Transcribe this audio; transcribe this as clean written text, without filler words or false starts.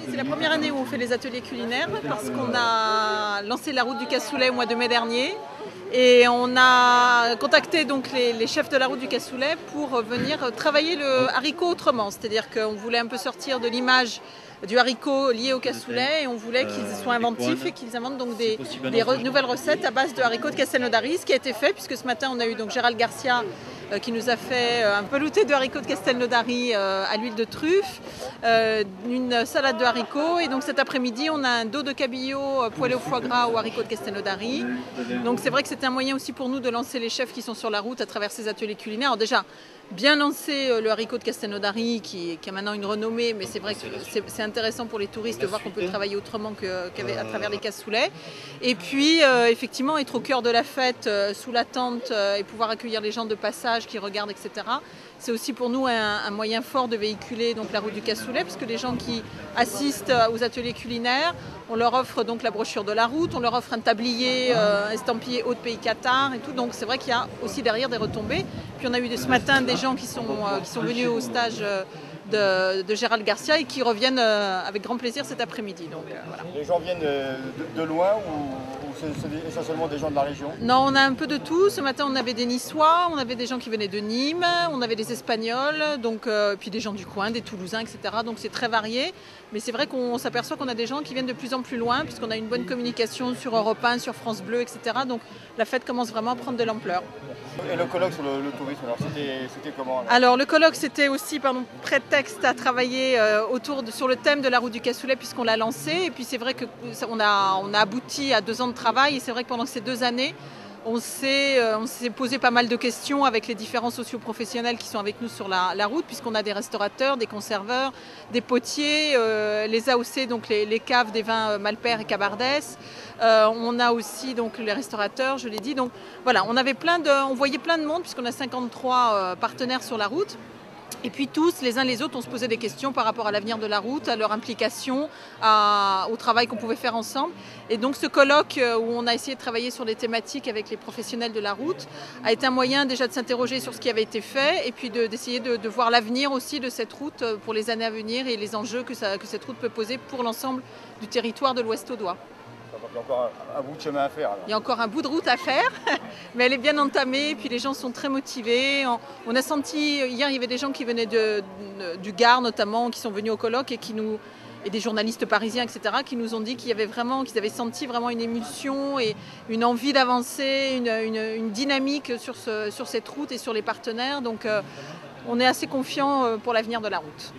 C'est la première année où on fait les ateliers culinaires parce qu'on a lancé la route du cassoulet au mois de mai dernier et on a contacté donc les chefs de la route du cassoulet pour venir travailler le haricot autrement. C'est-à-dire qu'on voulait un peu sortir de l'image du haricot lié au cassoulet et on voulait qu'ils soient inventifs et qu'ils inventent donc des nouvelles recettes à base de haricots de Castelnaudary, ce qui a été fait puisque ce matin on a eu donc Gérald Garcia qui nous a fait un pelouté de haricots de Castelnaudary à l'huile de truffe, une salade de haricots et donc cet après-midi on a un dos de cabillaud poêlé au foie gras aux haricots de Castelnaudary. Donc c'est vrai que c'était un moyen aussi pour nous de lancer les chefs qui sont sur la route à travers ces ateliers culinaires. Alors déjà, bien lancer le haricot de Castelnaudary qui a maintenant une renommée, mais c'est vrai que c'est intéressant pour les touristes de voir qu'on peut travailler autrement qu'à travers les cassoulets. Et puis effectivement être au cœur de la fête, sous la tente et pouvoir accueillir les gens de passage qui regardent, etc. C'est aussi pour nous un moyen fort de véhiculer donc, la route du cassoulet, parce que les gens qui assistent aux ateliers culinaires, on leur offre donc la brochure de la route, on leur offre un tablier estampillé Haut de Pays Cathare et tout. Donc c'est vrai qu'il y a aussi derrière des retombées. Puis on a eu ce matin des gens qui sont venus au stage de Gérald Garcia et qui reviennent avec grand plaisir cet après-midi. Voilà. Les gens viennent de loin ou c'est essentiellement des gens de la région? Non, on a un peu de tout. Ce matin, on avait des Niçois, on avait des gens qui venaient de Nîmes, on avait des Espagnols, puis des gens du coin, des Toulousains, etc. Donc c'est très varié. Mais c'est vrai qu'on s'aperçoit qu'on a des gens qui viennent de plus en plus loin, puisqu'on a une bonne communication sur Europe 1, sur France Bleu, etc. Donc la fête commence vraiment à prendre de l'ampleur. Et le colloque sur le tourisme, alors c'était comment? Alors le colloque, c'était aussi prétexte à travailler sur le thème de la route du cassoulet, puisqu'on l'a lancé. Et puis c'est vrai qu'on a abouti à 2 ans de travail. Et c'est vrai que pendant ces 2 années, on s'est posé pas mal de questions avec les différents socioprofessionnels qui sont avec nous sur la route, puisqu'on a des restaurateurs, des conserveurs, des potiers, les AOC, donc les caves des vins Malpère et Cabardès. On a aussi donc les restaurateurs, je l'ai dit. Donc voilà, on voyait plein de monde puisqu'on a 53 partenaires sur la route. Et puis tous, les uns les autres, on se posait des questions par rapport à l'avenir de la route, à leur implication, au travail qu'on pouvait faire ensemble. Et donc ce colloque où on a essayé de travailler sur les thématiques avec les professionnels de la route a été un moyen déjà de s'interroger sur ce qui avait été fait et puis d'essayer de voir l'avenir aussi de cette route pour les années à venir et les enjeux que cette route peut poser pour l'ensemble du territoire de l'Ouest Audois. Il y a encore un bout de chemin à faire. Alors. Il y a encore un bout de route à faire, mais elle est bien entamée, puis les gens sont très motivés. On a senti, hier il y avait des gens qui venaient du Gard notamment, qui sont venus au colloque et des journalistes parisiens, etc., qui nous ont dit qu'ils avaient senti vraiment une émulsion et une envie d'avancer, une dynamique sur cette route et sur les partenaires. Donc on est assez confiants pour l'avenir de la route.